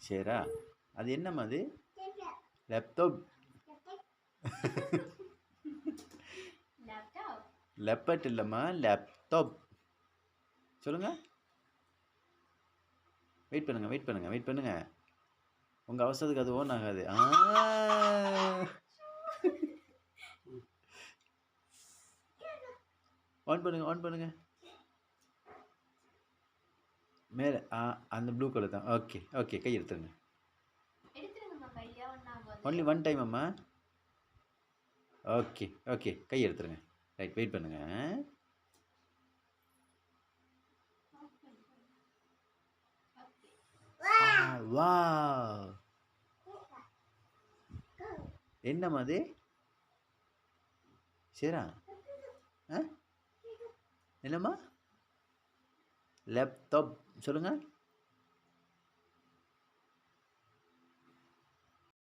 சரியா அது என்னம்மா அது லேப்டாப் லெப்பட் இல்லைம்மா லேப்டாப் சொல்லுங்கள் வெயிட் பண்ணுங்கள் உங்கள் அவசரத்துக்கு அது ஓன் ஆகாது ஆன் பண்ணுங்க மேலே அந்த ப்ளூ கலர் தான் ஓகே கை எடுத்துருங்க ஒன்லி ஒன் டைம் அம்மா ஓகே கை எடுத்துருங்க ரைட் வெயிட் பண்ணுங்க வா என்னம்மா அது சரியா என்னம்மா லேப்டாப் சொல்லுங்கள்